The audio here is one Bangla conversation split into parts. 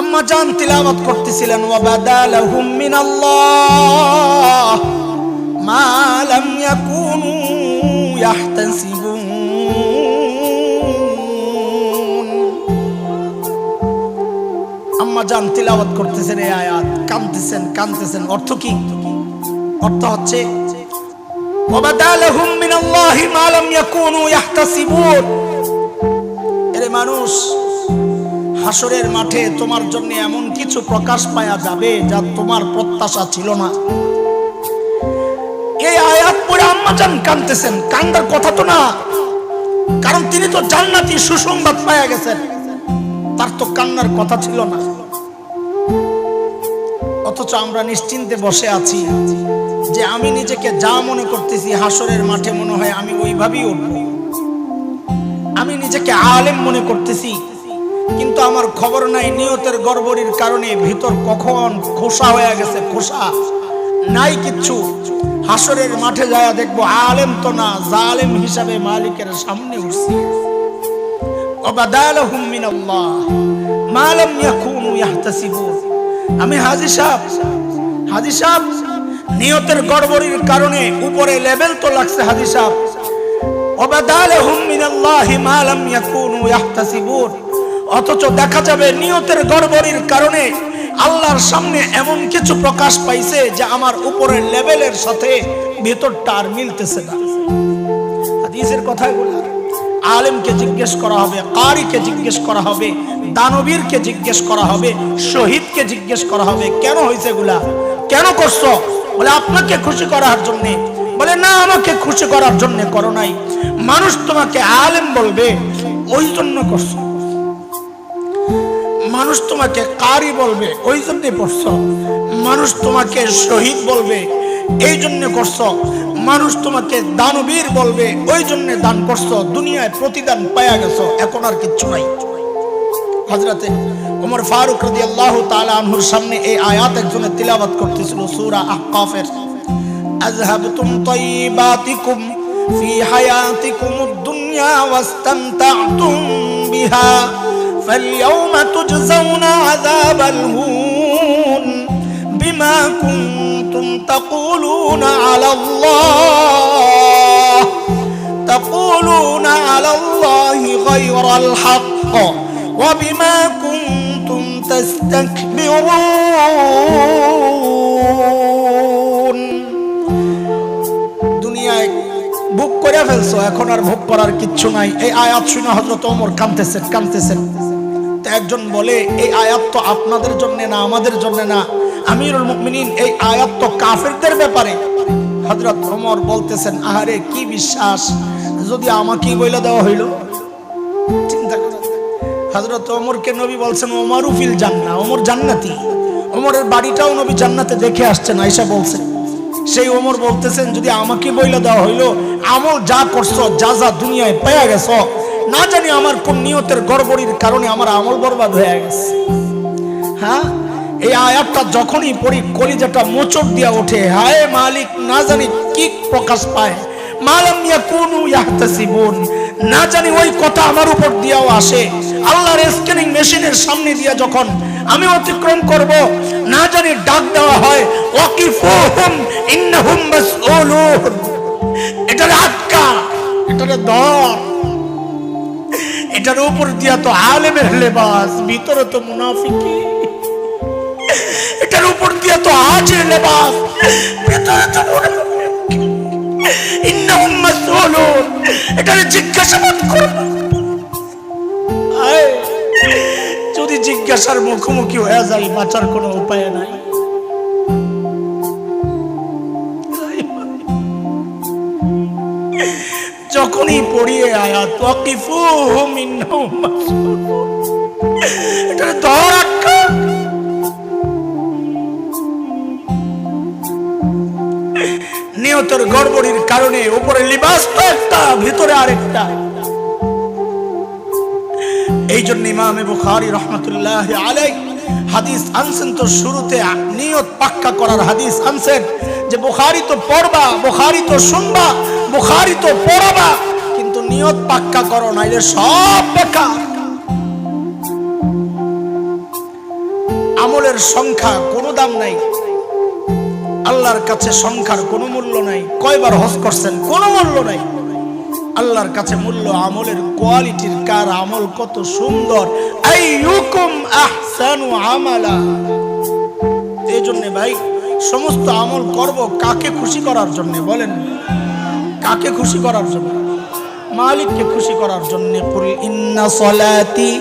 আম্মা জান তিলাওয়াত করতেছিলেন ওয়া বাদালাহুম মিনাল্লাহ মা লাম ইয়াকুনু ইয়াহতাসিবুন। আম্মা জান তিলাওয়াত করতেছেন এই আয়াত, কাঁদতেছেন। অর্থ কি? অর্থ হচ্ছে ওয়া বাদালাহুম মিনাল্লাহি মা লাম ইয়াকুনু ইয়াহতাসিবুন। এরে মানুষ, হাসরের মাঠে তোমার জন্য এমন কিছু প্রকাশ পাওয়া যাবে যা তোমার প্রত্যাশা ছিল না। এই আয়াত পড়ে আম্মা জান কাঁদতেছেন। কান্দার কথা তো না, কারণ তিনি তো জান্নাতি সুসংবাদ পাওয়া গেছেন, তার তো কান্নার কথা ছিল না। অথচ আমরা নিশ্চিন্তে বসে আছি যে আমি নিজেকে যা মনে করতেছি হাসরের মাঠে মনে হয় আমি ওইভাবেই উঠব। আমি নিজেকে আলেম মনে করতেছি, কিন্তু আমার খবর নাই নিয়তের গড়বড়ির কারণে ভিতর কখন খোসা হয়ে গেছে, খোসা নাই কিচ্ছু। হাসরের মাঠে যায় দেখবো আলেম তো না, জালেম হিসাবে মালিকের সামনে উঠছি। ওয়াবাদালাহুম মিনাল্লাহ মা লাম ইয়াকুনু ইয়াহতাসিবুন। আমি হাজী সাহেব, নিয়তের গড়বড়ির কারণে উপরে লেভেল তো লাগছে হাজী সাহেব। ওয়াবাদালাহুম মিনাল্লাহি মা লাম ইয়াকুনু ইয়াহতাসিবুন। অথচ দেখা যাবে নিয়তের গড়বড়ির কারণে আল্লাহর সামনে এমন কিছু প্রকাশ পাইছে যে আমার উপরের লেভেলের সাথে ভিতরটা আর মিলতেছে না। হাদিসের কথাই বললাম, আলেমকে জিজ্ঞেস করা হবে, কারিকে জিজ্ঞেস করা হবে, দানবীরকে জিজ্ঞেস করা হবে, শহীদকে জিজ্ঞেস করা হবে কেন হয়েছে এগুলা, কেন করছো? বলে আপনাকে খুশি করার জন্য। বলে না, আমাকে খুশি করার জন্য করো নাই। মানুষ তোমাকে আলেম বলবে ওই জন্য করছো, মানুষ তোমাকে কারি বলবে ওই জন্য পড়ছো, মানুষ তোমাকে শহীদ বলবে এই জন্য করছো, মানুষ তোমাকে দানবীর বলবে ওই জন্য দান করছো। দুনিয়ায় প্রতিদান পায়া গেছো, এখন আর কিচ্ছু নাই। হযরতে ওমর ফারুক রাদিয়াল্লাহু তাআলা আনহুর সামনে এই আয়াত একজনে তিলাওয়াত করতেছিল সূরা আহকাফের। আযহাবতুম তাইয়িবাতিকুম ফি হায়াতিকুমুদ দুনিয়া ওয়াস্তামতা'তুম বিহা فاليوم تجزون عذاب الهون بما كنتم تقولون على الله غير الحق وبما كنتم تستكبرون। দুনিয়ায় ভোগ করে ফেলছো, এখন আর ভোগ করার কিচ্ছু নাই। এই আয়াত শুনে হযরত ওমর কাঁদতেছেন। একজন বলে এই আয়াত তো আপনাদের জন্য না, আমাদের জন্য না, আমিরুল মুমিনিন এই আয়াত তো কাফেরদের ব্যাপারে। হযরত ওমর বলতেছেন আহারে কি বিশ্বাস, যদি আমাকেই বইলা দেওয়া হইল। চিন্তা করেন, হযরত ওমরকে নবী বলছেন ওমরু ফিল জান্নাহ, ওমর জান্নাতি। ওমরের বাড়িটাও নবী জান্নাতে দেখে আসছেন, আয়েশা বলছেন। সেই ওমর বলতেছেন যদি আমাকে বইলা দেওয়া হইল আমল যা করছো, যা দুনিয়ায় পেয়ে গেছো, না জানি আমার কোন নিয়তের গড়বড়ির কারণে আমার আমল বরবাদ হয়ে গেছে। হ্যাঁ, এই আয়াতটা যখনই পড়ি কলিজাটা মোচড় দিয়া ওঠে। হায় মালিক, না জানি কি প্রকাশ পায়। মালাম ইয়াকুনু ইয়াহতাসিবুন, না জানি ওই কথা আমার উপর দিয়াও আসে। আল্লাহর স্ক্যানিং মেশিনের সামনে দিয়া যখন আমি অতিক্রম করব, না জানি ডাক দেওয়া হয় ওয়াকিফুহুম ইন্নাহুম মাসউলুন। এটারে আটকা, এটারে ধর। এটার উপর দিয়া তো আলেমের লেবাস, ভিতরে তো মুনাফিকি। এটার উপর দিয়া তো হাজির লেবাস, ভিতরে তো মুনাফিকি। ইন্নাহুম মাসউলুন, এটারে জিজ্ঞাসাবাদ করব। যদি জিজ্ঞাসার মুখোমুখি হয়ে যায় বাঁচার কোনো উপায় নাই। যখনই পড়িয়ে আয়াত ওয়াকিফুহুম ইন্নাহুম মাসউলুন, এটা ধর আটকা। নিয়তের গড়বড়ির কারণে উপরে লিবাস তো একটা, ভিতরে আরেকটা। এই জন্য ইমাম বুখারী রাহমাতুল্লাহি আলাইহি হাদিস আনছেন, তো শুরুতে নিয়ত পাক্কা করার হাদিস আনছেন যে বুখারী তো পড়বা, বুখারী তো শুনবা, বুখারী তো পড়বা, কিন্তু নিয়ত পাক্কা করো, নাইলে সব বেকার। আমলের সংখ্যা কোনো দাম নাই, আল্লাহর কাছে সংখ্যার কোনো মূল্য নাই। কয়বার হজ করছেন কোনো মূল্য নাই, আল্লাহর কাছে মূল্য আমলের কোয়ালিটির, কার আমল কত সুন্দর। আইয়ুকুম আহসানু আমালা। এই জন্য ভাই সমস্ত আমল করব কাকে খুশি করার জন্য? বলেন কাকে খুশি করার জন্য? মালিককে খুশি করার জন্য। কুল ইন্না সলাতি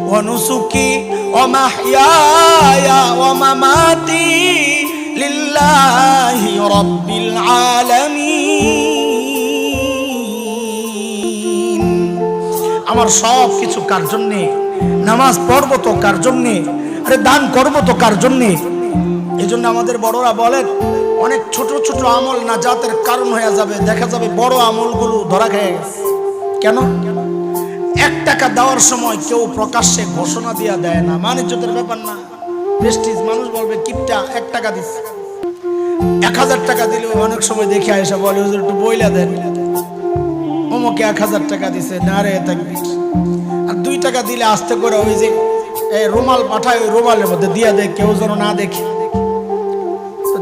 ওয়া নুসুকি ওয়া মাহইয়ায়া ওয়া মামাতি লিল্লাহি রাব্বিল আলামিন। আমার সব কিছু কার জন্য? নামাজ পড়বো তো কার জন্য? আরে দান করবো তো কার জন্য? এই জন্য আমাদের বড়রা বলেন অনেক ছোট ছোট আমল নাজাতের কারণ হয়ে যাবে। দেখা যাবে বড় আমলগুলো ধরা খেয়ে গেছে। কেন? 1 টাকা দেওয়ার সময় কেউ প্রকাশ্যে ঘোষণা দিয়া দেয় না, মানিজ্যতের ব্যাপার না, প্রেস্টিজ। মানুষ বলবে কিপটা 1 টাকা দিচ্ছে। 1000 টাকা দিলেও অনেক সময় দেখে আয়সা বলে হুজুর একটু বইলা দেন, অমুকে 1000 টাকা দিছে, না রে থাকবি। আর 2 টাকা দিলে আস্তে করে ওই যে রুমাল পাঠায়, ওই রুমালের মধ্যে দিয়া দেয়, কেউ যেন না দেখে।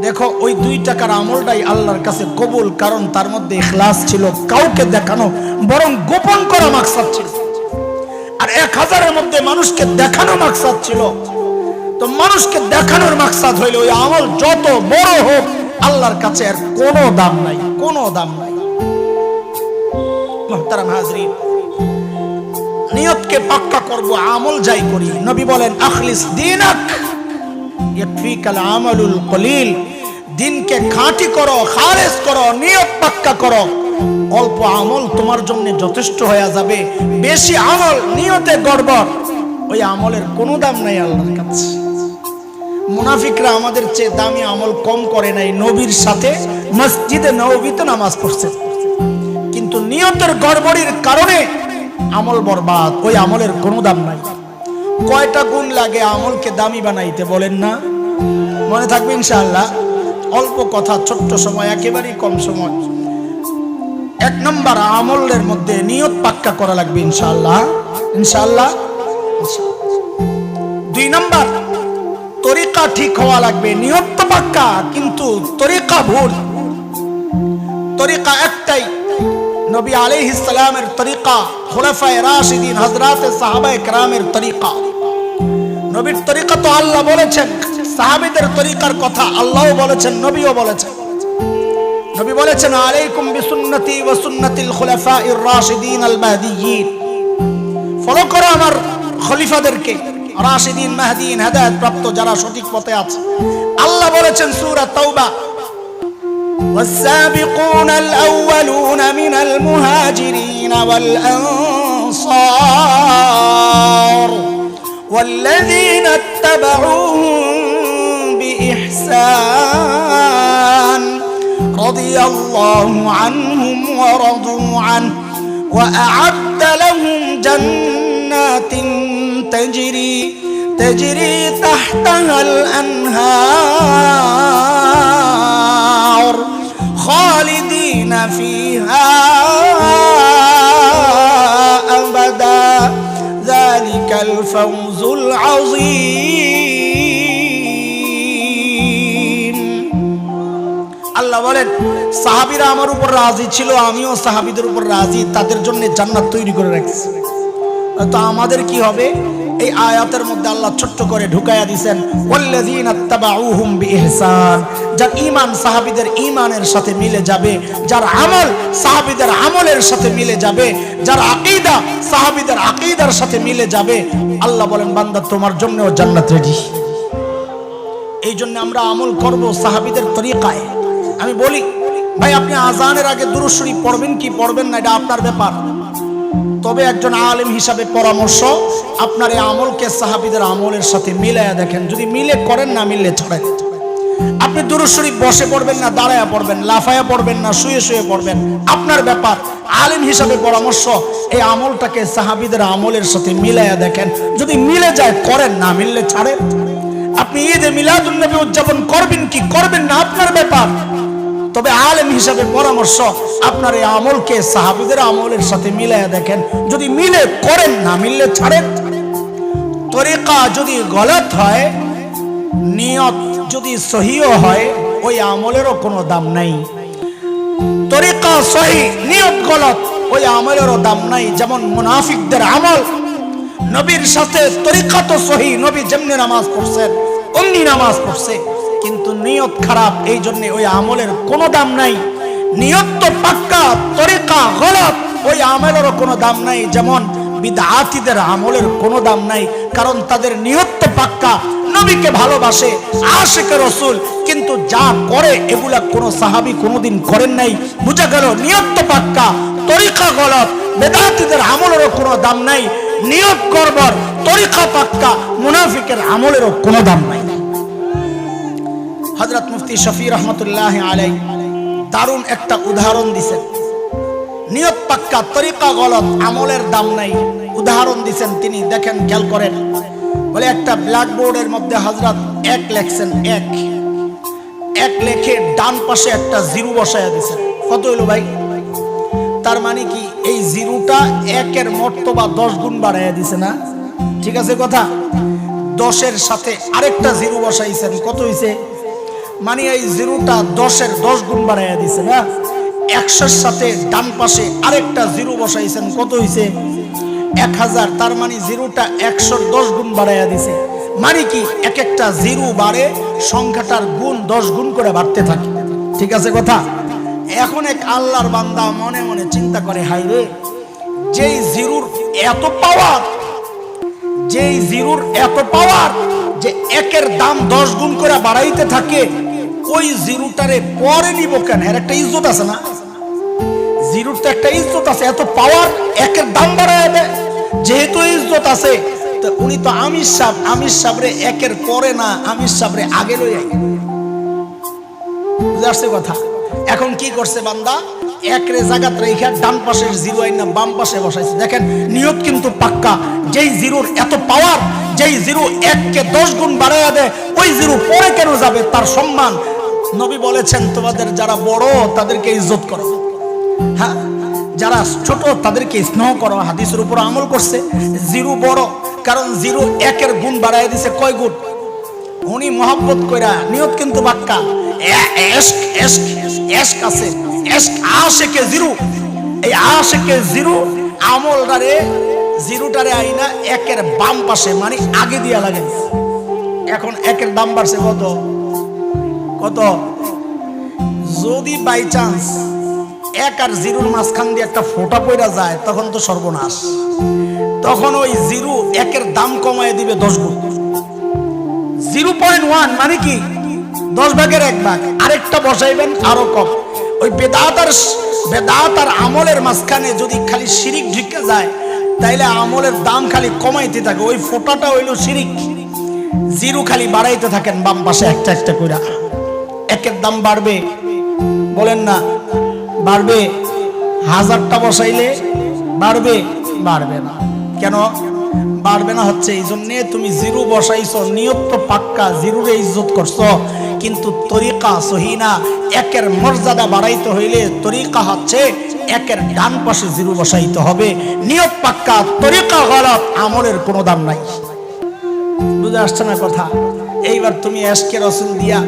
দেখো ওই 2 টাকার আমলটাই আল্লাহর কাছে কবুল, কারণ তার মধ্যে ইখলাস ছিল, কাউকে দেখানো বরং গোপন করা মাকসাদ ছিল। আর 1000-এর মধ্যে মানুষকে দেখানো মাকসাদ ছিল। তো মানুষকে দেখানোর মাকসাদ হইলে ওই আমল যত বড় হোক আল্লাহর কাছে আর কোনো দাম নাই, কোনো দাম নাই। মুহতারাম হাজরিন, নিয়তকে পাক্কা করব, আমল যাই করি। নবী বলেন আখলিস দীনাক ইয়াকফিকাল আমালুল কলিল। দিনকে খাঁটি করো, খালেস করো, নিয়ত পাক্কা করো, অল্প আমল তোমার জন্য যথেষ্ট হয়ে যাবে। বেশি আমল নিয়তে গড়বড়, ওই আমলের কোনো দাম নাই আল্লাহর কাছে। মুনাফিকরা আমাদের চেয়ে দামি আমল কম করে নাই, নবীর সাথে মসজিদে নববীতে নামাজ পড়ছে, কিন্তু নিয়তের গড়বড়ির কারণে আমল বরবাদ, ওই আমলের কোনো দাম নাই। কয়টা গুণ লাগে আমলকে দামি বানাইতে বলেন না? মনে থাকবে ইনশাআল্লাহ। অল্প কথা, ছোট্ট সময়, একেবারেই কম সময়। 1 নম্বর আমলের মধ্যে নিয়ত পাক্কা করা লাগবে ইনশাআল্লাহ, ইনশাআল্লাহ। 2 নম্বর তরিকা ঠিক হওয়া লাগবে। নিয়ত তো পাক্কা কিন্তু তরিকা ভুল। তরিকা একটাই, নবী আলাইহিস সালামের তরিকা, খুলাফায়ে রাশিদিন হযরতে সাহাবায়ে কেরামের তরিকা। নবীর তরিকা তো আল্লাহ বলেছেন, সাহাবীদের তরিকার কথা আল্লাহও বলেছেন, নবীও বলেছেন। নবী বলেছেন আলাইকুম বিসুন্নতি ওয়া সুন্নাতিল খুলাফাইর রাশিদিন আল মাহদিয়িন। ফলো করো আমার খলিফাদেরকে, রাশিদিন মাহদিয়িন, হেদায়েত প্রাপ্ত যারা সঠিক পথে আছে। আল্লাহ বলেছেন সূরা তাওবা والسابقون الأولون من المهاجرين والأنصار والذين اتبعوهم بإحسان رضي الله عنهم ورضوا عنه وأعد لهم جنات تجري تحتها الأنهار خالدين فيها أبدا ذلك الفوز العظيم। আল্লাহ বলেন সাহাবীরা আমার উপর রাজি ছিল, আমিও সাহাবীদের উপর রাজি, তাদের জন্য জান্নাত তৈরি করে রাখছি। তো আমাদের কি হবে? এই আয়াতের মধ্যে আল্লাহ ছোট্ট করে ঢুকাইয়া দিয়েছেন ওয়াল্লাযীনা তাবাউহুম বিইহসান। যার ঈমান সাহাবীদের ঈমানের সাথে মিলে যাবে, যার আমল সাহাবীদের আমলের সাথে মিলে যাবে, যার আকীদা সাহাবীদের আকীদার সাথে মিলে যাবে, আল্লাহ বলেন বান্দা তোমার জন্যও জান্নাত রেডি। এই জন্য আমরা আমল করব সাহাবীদের তরিকায়। আমি বলি ভাই, আপনি আজানের আগে দুরূদ শরীফ পড়বেন কি পড়বেন না এটা আপনার ব্যাপার, তবে একজন আলেম হিসাবে পরামর্শ আপনার এই আমলকে সাহাবীদের আমলের সাথে মিলাইয়া দেখেন। যদি মিলে করেন, না মিললে ছড়াই। আপনি দুরূদ শরীফ বসে পড়বেন না দাঁড়ায়া পড়বেন, লাফায়া পড়বেন না শুয়ে শুয়ে পড়বেন, আপনার ব্যাপার। আলেম হিসাবে পরামর্শ এই আমলটাকে সাহাবীদের আমলের সাথে মিলাইয়া দেখেন। যদি মিলে যায় করেন, না মিললে ছাড়েন। আপনি ঈদে মিলাদুন নবী উদযাপন করবেন কি করবেন না আপনার ব্যাপার, তবে আলেম হিসাবে পরামর্শ আপনার এই আমলকে সাহাবীদের আমলের সাথে মিলাইয়া দেখেন। যদি মিলে করেন, না মিললে ছাড়েন। তরিকা যদি গলত হয় নিয়ত যদি সহিও হয় ওই আমলেরও কোনো দাম নাই। তরিকা সহি, নিয়ত গলত, ওই আমলেরও দাম নাই। যেমন মুনাফিকদের আমল, নবীর সাথে তরিকা তো সহি, নবী যেমনি নামাজ পড়ছেন অমনি নামাজ পড়ছে, কিন্তু নিয়ত খারাপ, এই জন্য ওই আমলের কোনো দাম নাই। নিয়ত তো পাক্কা, তরিকা গলত, ওই আমলেরও কোনো দাম নাই। যেমন বিদআতীদের আমলের কোনো দাম নাই, কারণ তাদের নিয়ত তো পাক্কা, নবীকে ভালোবাসে, আশিকে রাসূল, কিন্তু যা করে এগুলা কোনো সাহাবী কোনোদিন করেন নাই। বুঝা গেল নিয়ত তো পাক্কা, তরিকা গলত, বিদআতীদের আমলেরও কোনো দাম নাই। নিয়ত গড়বড়, তরিকা পাক্কা, মুনাফিকের আমলেরও কোনো দাম নাই। হযরত মুফতি শফি রহমতুল্লাহ আলাইহি দারুণ একটা উদাহরণ দিছেন। নিয়ত পাক্কা, তরিকা গলত, আমলের দাম নাই, উদাহরণ দিছেন তিনি। দেখেন, খেয়াল করেন। বলে একটা ব্ল্যাকবোর্ডের মধ্যে হযরত এক লেখছেন, এক লেখে ডান পাশে একটা জিরো বসায়া দিছেন। কত হইল ভাই? তার মানে কি এই জিরোটা একের মর্তবা 10 গুণ বাড়াইয়া দিছে না? ঠিক আছে কথা? 10-এর সাথে আরেকটা জিরো বসাইছেন, কত হইছে? মানে এই জিরোটা 10-এর 10 গুণ বাড়াইয়া দিছে না? 100-এর সাথে ডান পাশে আরেকটা জিরো বসাইছেন, কত হইছে? 1000। তার মানে জিরোটা 100-এর 10 গুণ বাড়াইয়া দিছে। মানে কি এক একটা জিরো বাড়ে, সংখ্যাটার গুণ 10 গুণ করে বাড়তে থাকে। ঠিক আছে কথা? এখন এক আল্লাহর বান্দা মনে মনে চিন্তা করে, হায় রে, যেই জিরোর এত পাওয়ার, যেই জিরোর এত পাওয়ার যে একের দাম 10 গুণ করে বাড়াইতে থাকে, ওই জিরোটারে পরে নিব কেন? এর একটা ইজ্জত আছে না? জিরোর তো একটা ইজ্জত আছে, এত পাওয়ার, একের দাম বাড়ায় দেয়। যেহেতু ইজ্জত আছে, তো উনি তো আমির সাহেবরে একের পরে না, আমির সাহেবরে আগে লই আই। বুঝে আসছে কথা? এখন কি করছে বান্দা? একরে জায়গাত রেখে ডান পাশের জিরো আইনা বাম পাশে বসাইছে। দেখেন, নিয়ত কিন্তু পাক্কা। যেই জিরোর এত পাওয়ার, যেই জিরো 1-কে 10 গুণ বাড়াইয়া দেয়, ওই জিরো পরে কেন যাবে? তার সম্মান। নবী বলেছেন, তোমাদের যারা বড় তাদেরকে ইজ্জত করো, হ্যাঁ, যারা ছোট তাদেরকে স্নেহ করো। হাদিসের উপর আমল করছে। জিরো বড়, কারণ জিরো 1-এর গুণ বাড়াইয়া দিছে কয় গুণ? উনি মহব্বত কইরা, নিয়ত কিন্তু পাক্কা। আছে আশিকে জিরো, এই আশিকে জিরো আমলটারে, জিরোটারে আইনা একের বাম পাশে, মানে আগে দিয়া লাগে। এখন একের দাম বাড়ছে কত? কত? যদি বাই চান্স 1 আর জিরোর মাঝখান দিয়ে একটা ফোঁটা পড়া যায়, তখন তো সর্বনাশ। তখন ওই জিরো 1-এর দাম কমায় দিবে 10 গুণ। 0.1 মানে কি 10 ভাগের 1 ভাগ, আরেকটা বসাইবেন আরো কম। ওই বেদাত আর আমলের মাঝখানে যদি খালি শিরিক ঢুকে যায়, তাইলে আমলের দাম খালি কমাইতে থাকে। ওই ফোঁটাটা হইল শিরিক। জিরো খালি বাড়াইতে থাকেন বাম পাশে একটা একটা কইরা। একের দাম বাড়বে, বলেন না বাড়বে? 1000টা বসাইলে বাড়বে? বাড়বে না। কেন বাড়বে না? হচ্ছে এই জন্যে তুমি জিরো বসাইছো, নিয়ত তো পাক্কা, জিরোরে ইজ্জত করছো, কিন্তু তরিকা সহি না। একের মর্যাদা বাড়াইতে হইলে তরিকা হচ্ছে একের ডান পাশে জিরো বসাইতে হবে। নিয়ত পাক্কা, তরিকা গলত, আমলের কোনো দাম নাই। বুঝে আসছে না কথা? এইবার তুমি এশকে রাসূল দিয়া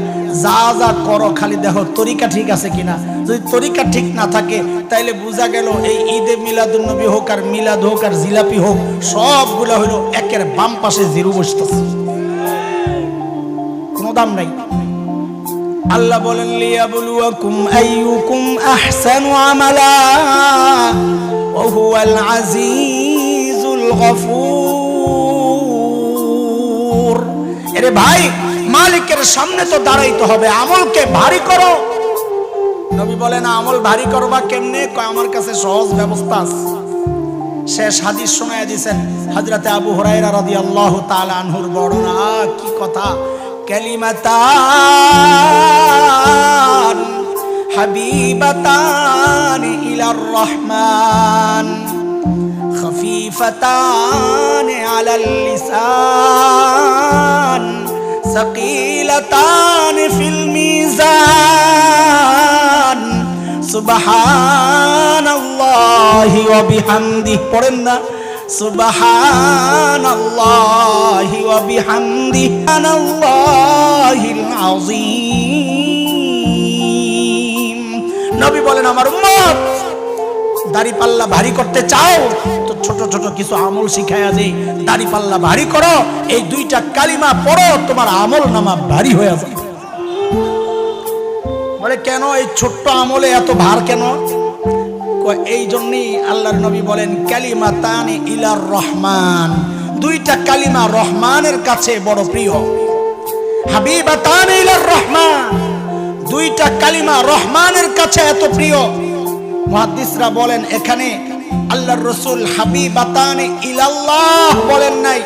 যা যা করো, খালি দেখো তরিকা ঠিক আছে কিনা। যদি তরিকা ঠিক না থাকে, তাইলে বোঝা গেল এই ঈদে মিলাদুন নবী হোক আর মিলাদ হোক আর জিলাপি হোক, সবগুলা হইল একের বাম পাশে জিরো বসতেছে, কোনো দাম নাই। আল্লাহ বলেন, লিয়াবলুয়াকুম আইয়ুকুম আহসানু আমালা ওয়া হুয়াল আজিজুল গফুর। আরে ভাই, মালিকের সামনে তো দাঁড়াইতে হবে, আমলকে ভারী করো। নবী বলেন, আমল ভারী করবা কেমনে? আমার কাছে সহজ ব্যবস্থা আছে। শেষ হাদিস শোনায় দিয়েছেন হযরতে আবু হুরায়রা রাদিয়াল্লাহু তাআলা আনহুর বর্ণনা। কি কথা! কালিমাতান হাবিবাতান ইলার রহমান খফিফাতান আলাল লিসান সাকিলাতান ফিল মিজান সুবহানাল্লাহি ওয়া বিহামদিহি। পড়েন না, সুবহানাল্লাহি ওয়া বিহামদিহি সুবহানাল্লাহিল আযীম। নবী বলেন, আমার উম্মত দাড়ি পাল্লা ভারী করতে চাও তো ছোট ছোট কিছু আমল শিখায়া দেই। দাড়ি পাল্লা ভারী করো, এই দুইটা কালিমা পড়ো, তোমার আমল নামা ভারী হয়ে যাবে। বলে কেন এই ছোট্ট আমলে এত ভার কেন? এই জন্যই আল্লাহর নবী বলেন, কালিমাতানি ইলার রহমান, দুইটা কালিমা রহমানের কাছে বড় প্রিয়। হাবিবাতানি ইলার রহমান, দুইটা কালিমা রহমানের কাছে এত প্রিয়। মুহাদ্দিসরা বলেন এখানে আল্লাহর রাসূল হাবিবাতানি ইলাল্লাহ বলেন নাই,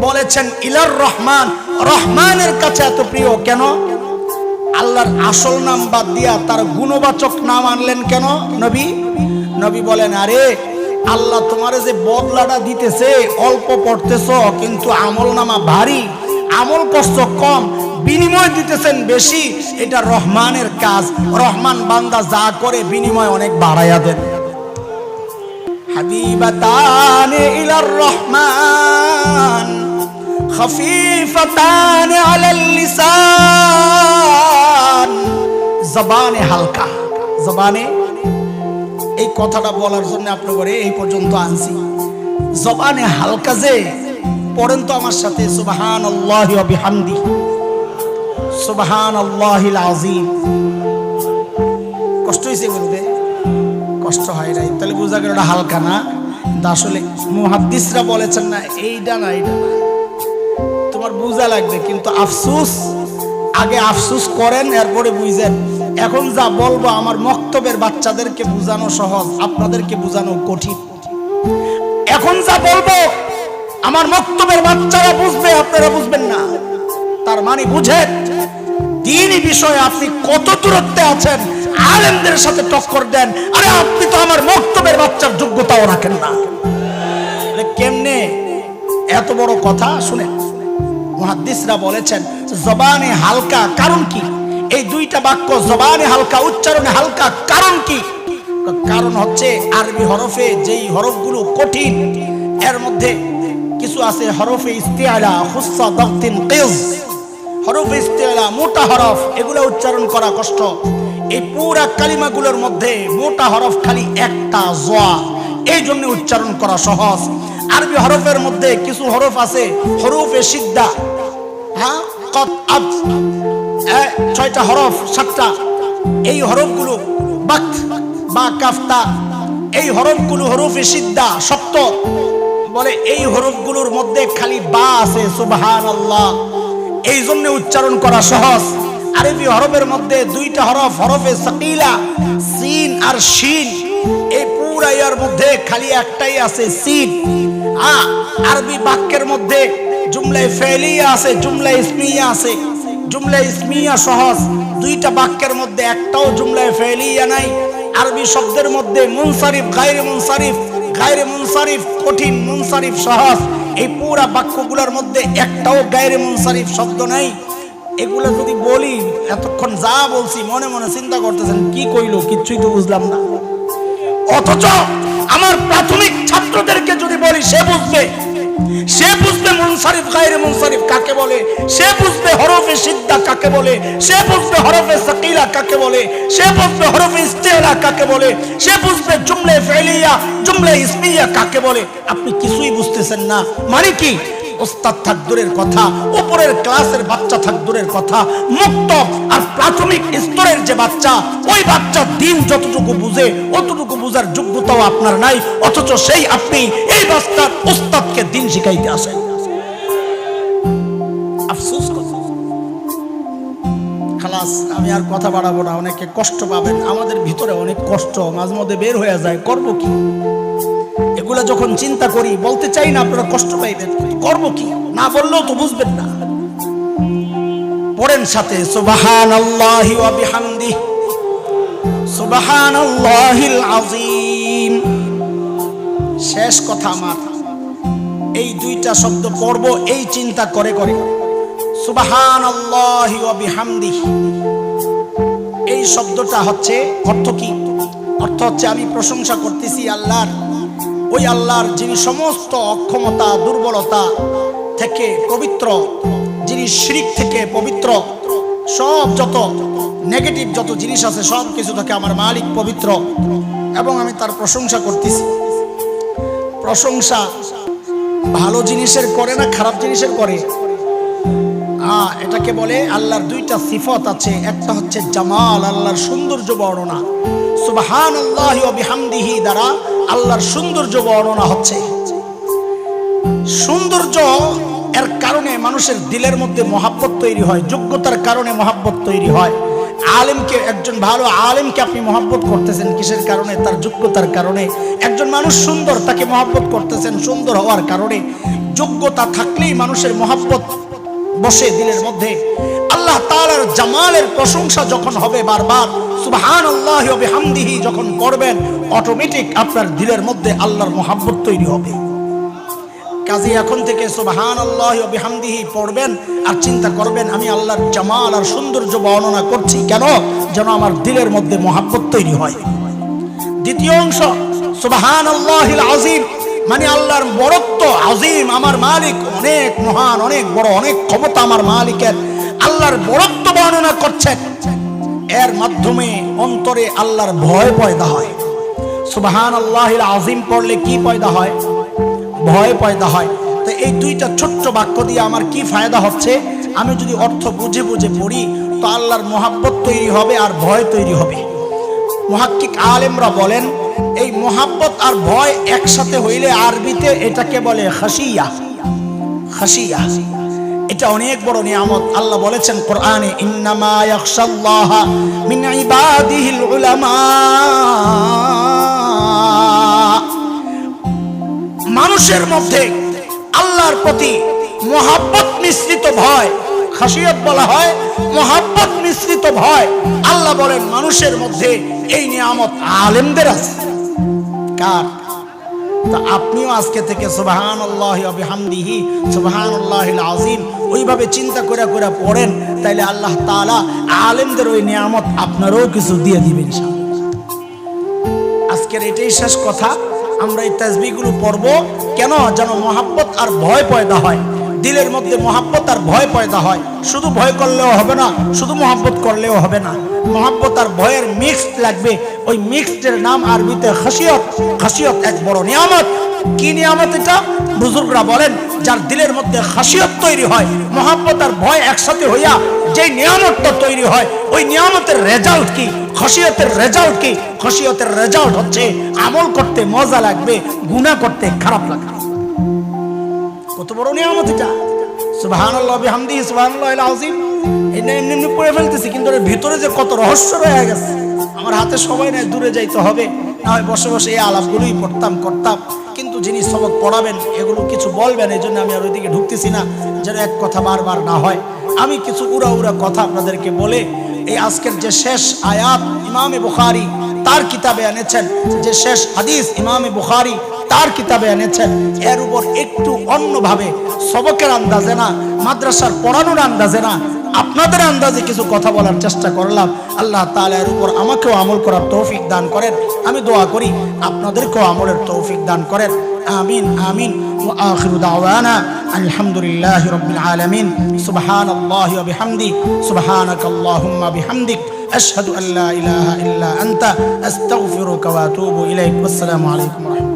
বলেছেন ইলার রহমান, রহমানের কাছে এত প্রিয়। কেন? আল্লাহর আসল নাম বাদ দিয়া তার গুণবাচক নাম আনলেন কেন নবী? নবী বলেন, আরে আল্লাহ তোমারে যে বদলাটা দিতেছে, অল্প পড়তেছ কিন্তু আমল নামা ভারী, আমল করছো কম, বিনিময় দিতেছেন বেশি, এটা রহমানের কাজ। রহমান বান্দা যা করে বিনিময় অনেক বাড়াইয়া দেন। হাবিবাতানে ইলার রহমান খফিফাতানে আলাল লিসান, জবানে হালকা। জবানে, এই কথাটা বলার জন্য আপনাদের এই পর্যন্ত আনছি। জবানে হালকা যে পড়েন তো আমার সাথে, সুবহানাল্লাহি ওয়া বিহামদিহি সুবহানাল্লাহিল আযীম। কষ্ট হইছে বলতে? কষ্ট হয় নাই, তাহলে বোঝা গেল এটা হালকা না। আসলে মুহাদ্দিসরা বলেছেন না এইটা না, এইটা না, তোমার বোঝা লাগবে। কিন্তু আফসোস, আগে আফসোস করেন এরপরে বুঝেন। এখন যা বলবো আমার মক্তবের বাচ্চাদেরকে বোঝানো সহজ, আপনাদেরকে বোঝানো কঠিন। এখন যা বলবো আমার মক্তবের বাচ্চারা বুঝবে, আপনারা বুঝবেন না। তার মানে বুঝেন দ্বীনি বিষয়ে আপনি কত দূরত্বে আছেন, আলেমদের সাথে টক্কর দেন। আরে আপনি তো আমার মক্তবের বাচ্চার যোগ্যতাও রাখেন না। কেমনে এত বড় কথা? শুনেন, মুহাদ্দিসরা বলেছেন জবানে হালকা, কারণ কি? এই দুইটা বাক্য জবানে হালকা, উচ্চারণে হালকা, কারণ কি? কারণ হচ্ছে আরবি হরফে যেই হরফগুলো কঠিন, এর মধ্যে কিছু আছে হরফে ইস্তিআলা, খুসসা, দাগতিন, কিজ। হরফে ইস্তিআলা মোটা হরফ, এগুলো উচ্চারণ করা কষ্ট। এই পুরা কালিমাগুলোর মধ্যে মোটা হরফ খালি একটা, জা, এই জন্য উচ্চারণ করা সহজ। আরবি হরফের মধ্যে কিছু হরফ আছে হরফে সিদ্ধা, হ্যাঁ, কত, আব, ছয়টা হরফ, সাতটা। এই হরফগুলো বাক, বা, কাফতা, এই হরফগুলো হরফে সিদ্ধা, শক্ত। বলে এই হরফগুলোর মধ্যে খালি বা আছে, সুবহানাল্লাহ, এই জন্য উচ্চারণ করা সহজ। আরবি হরফের মধ্যে দুইটা হরফ, হরফে সাকিলা, সিন আর শিন। এই পুরা ইয়ার মধ্যে খালি একটাই আছে, সিন। আরবি বাক্যের মধ্যে জুমলায়ে ফেলিয়া আছে, জুমলায়ে ইসমিয়া আছে। জুমলায়ে ইসমিয়া সহজ, দুইটা বাক্যের মধ্যে একটাও জুমলায়ে ফেলিয়া নাই। আরবি শব্দের মধ্যে মুনসারিফ, গায়রে মুনসারিফ, গায়রে মুনসারিফ কঠিন, মুনসারিফ সহজ। এই পুরা বাক্যগুলোর মধ্যে একটাও গায়রে মুনসারিফ শব্দ নাই। এগুলো যদি বলি, এতক্ষণ যা বলছি মনে মনে চিন্তা করতেছেন কি কইলো, কিচ্ছুই তো বুঝলাম না। অথচ আমার প্রাথমিক ছাত্রদেরকে যদি বলি, সে বুঝবে, সে বুঝবে মুনসারিফ গায়রে মুনসারিফ কাকে বলে, সে বুঝবে হরফে সিদ্ধা কাকে বলে, সে বুঝবে হরফে সাকিলা কাকে বলে, সে বুঝবে হরফে ইস্তিআলা কাকে বলে, সে বুঝবে জুমলায়ে ফেলিয়া, জুমলায়ে ইসমিয়া কাকে বলে। আপনি কিছুই বুঝতেছেন না। মানে কি? ওস্তাদ থাক দূরের কথা, উপরের ক্লাসের বাচ্চা থাক দূরের কথা, মুক্ত আর প্রাথমিক স্তরের যে বাচ্চা, ওই বাচ্চা দিন যতটুকু বুঝে অতটুকু বুঝার যোগ্যতাও আপনার নাই। অথচ সেই আপনি এই বাচ্চার ওস্তাদকে দিন শিখাইতে আসেন। আফসোস কথা। খালাস, আমি আর কথা বাড়াবো না, অনেকে কষ্ট পাবেন। আমাদের ভিতরে অনেক কষ্ট মাঝে মধ্যে বের হয়ে যায়, করবো কি? এগুলা যখন চিন্তা করি, বলতে চাই না আপনারা কষ্ট পাইবেন, করবো কি? না বললেও তো বুঝবেন না। পড়েন সাথে, সুবহানাল্লাহি ওয়া বিহামদিহি সুবহানাল্লাহিল আযীম। শেষ কথা আমার, এই দুইটা শব্দ পড়বো এই চিন্তা করে করে। সুবহানাল্লাহি ওয়া বিহামদিহি, এই শব্দটা হচ্ছে অর্থ কি? অর্থ হচ্ছে আমি প্রশংসা করতেছি আল্লাহর, ওই আল্লাহর যিনি সমস্ত অক্ষমতা দুর্বলতা থেকে পবিত্র, যিনি শিরক থেকে পবিত্র, সব যত নেগেটিভ যত জিনিস আছে সব কিছু থেকে আমার মালিক পবিত্র, এবং আমি তার প্রশংসা করতেছি। প্রশংসা ভালো জিনিসের করে না খারাপ জিনিসের করে? এটাকে বলে আল্লাহর দুইটা সিফত আছে, একটা হচ্ছে জামাল, আল্লাহর সৌন্দর্য বর্ণনা। সুবহানাল্লাহি ওয়া বিহামদিহি দ্বারা আল্লাহর সৌন্দর্য বর্ণনা হচ্ছে। সৌন্দর্য এর কারণে মানুষের দিলের মধ্যে মহাব্বত তৈরি হয়, যোগ্যতার কারণে মহাব্বত তৈরি হয়। আলেমকে, একজন ভালো আলেমকে আপনি মহাব্বত করতেছেন কিসের কারণে? তার যোগ্যতার কারণে। একজন মানুষ সুন্দর, তাকে মহাব্বত করতেছেন সুন্দর হওয়ার কারণে। যোগ্যতা থাকলেই মানুষের মহাব্বত বসে দিলের মধ্যে। আল্লাহ তাআলার জামালের প্রশংসা যখন হবে বারবার সুবহানাল্লাহি ওয়া বিহামদিহি যখন পড়বেন, অটোমেটিক আপনার দিলের মধ্যে আল্লাহর মহাব্বত তৈরি হবে। কাজে এখন থেকে সুবহানাল্লাহি ওয়া বিহামদিহি পড়বেন আর চিন্তা করবেন আমি আল্লাহর জামাল আর সৌন্দর্য বর্ণনা করছি কেন? যেন আমার দিলের মধ্যে মহাব্বত তৈরি হয়। দ্বিতীয় অংশ সুবহানাল্লাহিল আযীম, মানে আল্লাহর বড়ত্ব আযীম, আমার মালিক অনেক মহান, অনেক বড়, অনেক ক্ষমতা আমার মালিকের। আল্লাহর বড়ত্ব বর্ণনা করছেন, এর মাধ্যমে অন্তরে আল্লাহর ভয় পয়দা হয়। সুবহানাল্লাহিল আযীম পড়লে কি পয়দা হয়? ভয় পয়দা হয়। তো এই দুইটা ছোট্ট বাক্য দিয়ে আমার কি ফায়দা হচ্ছে? আমি যদি অর্থ বুঝে বুঝে পড়ি তো আল্লাহর মহাব্বত তৈরি হবে আর ভয় তৈরি হবে। মুহাক্কিক আলেমরা বলেন এই মহাব্বত আর ভয় একসাথে হইলে আরবিতে এটাকে বলে খাশিয়া। খাশিয়া এটা অনেক বড় নিয়ামত। আল্লাহ বলেছেন কোরআনে, ইন্নামা ইয়াখশাল্লাহা মিন ইবাদিহিল উলামা। মানুষের মধ্যে আল্লাহর প্রতি মহাব্বত মিশ্রিত ভয়, খাশিয়ত বলা হয়, মহাব্বত মিশ্রিত ভয়। আল্লাহ বলেন মানুষের মধ্যে এই নিয়ামত আলেমদের আছে। কার? তা আপনিও আজকে থেকে সুবহানাল্লাহি ওয়া বিহামদিহি সুবহানাল্লাহিল আযীম ওইভাবে চিন্তা করে করে পড়েন, তাইলে আল্লাহ তাআলা আলেমদের ওই নিয়ামত আপনারও কিছু দিয়ে দিবেন ইনশাআল্লাহ। আজকের এটাই শেষ কথা। আমরা এই তাসবিহগুলো পড়বো কেন? যেন মহাব্বত আর ভয় পয়দা হয়, দিলের মধ্যে মহাব্বত আর ভয় পয়দা হয়। শুধু ভয় করলেও হবে না, শুধু মহাব্বত করলেও হবে না, মহাব্বত আর ভয়ের মিক্সড লাগবে। ওই মিক্সডের নাম আরবিতে খাশিয়ত। খাশিয়ত এক বড় নিয়ামত। কি নিয়ামত এটা? বুজুর্গরা বলেন যার দিলের মধ্যে খাশিয়ত তৈরি হয়, মহাব্বত আর ভয় একসাথে হইয়া যে নিয়ামতটা তৈরি হয়, ওই নিয়ামতের রেজাল্ট কি? খাশিয়তের রেজাল্ট কি? খাশিয়তের রেজাল্ট হচ্ছে আমল করতে মজা লাগবে, গুনাহ করতে খারাপ লাগবে। কত বড় নিয়ামত এটা! সুবহানাল্লাহি বিহামদিহি সুবহানাল্লাহিল আযীম। এটা এমনি পড়ে ফেলতেছি, কিন্তু এর ভিতরে যে কত রহস্য রয়ে গেছে। আমার হাতে সময় নেই, দূরে যাইতে হবে, না হয় বসে বসে এই আলাপগুলোই করতাম। কিন্তু যিনি সবক পড়াবেন এগুলো কিছু বলবেন, এই জন্য আমি আর ওইদিকে ঢুকতেছি না, যেন এক কথা বারবার না হয়। আমি কিছু উড়া কথা আপনাদেরকে বলে এই আজকের যে শেষ আয়াত ইমামে বুখারী তার কিতাবে এনেছেন, যে শেষ হাদিস ইমামে বুখারী তার কিতাবে এনেছেন, এর উপর একটু অন্যভাবে সবকের আন্দাজে না, মাদ্রাসার পড়ানোর আন্দাজে না, আপনাদের আন্দাজে কিছু কথা বলার চেষ্টা করলাম। আল্লাহ তাআলা এর উপর আমাকেও আমল করার তৌফিক দান করেন। আমি দোয়া করি আপনাদেরকেও আমলের তৌফিক দান করেন। আমিন আমিন। ওয়া আখিরু দাওয়ানা আলহামদুলিল্লাহি রাব্বিল আলামিন। সুবহানাল্লাহি ওয়া বিহামদি সুবহানাকাল্লাহুম্মা বিহামদিক আশহাদু আল্লা ইলাহা ইল্লা আনতা আস্তাগফিরুকা ওয়া আতুবু ইলাইক। আসসালামু আলাইকুম ওয়া রাহমাতুল্লাহ।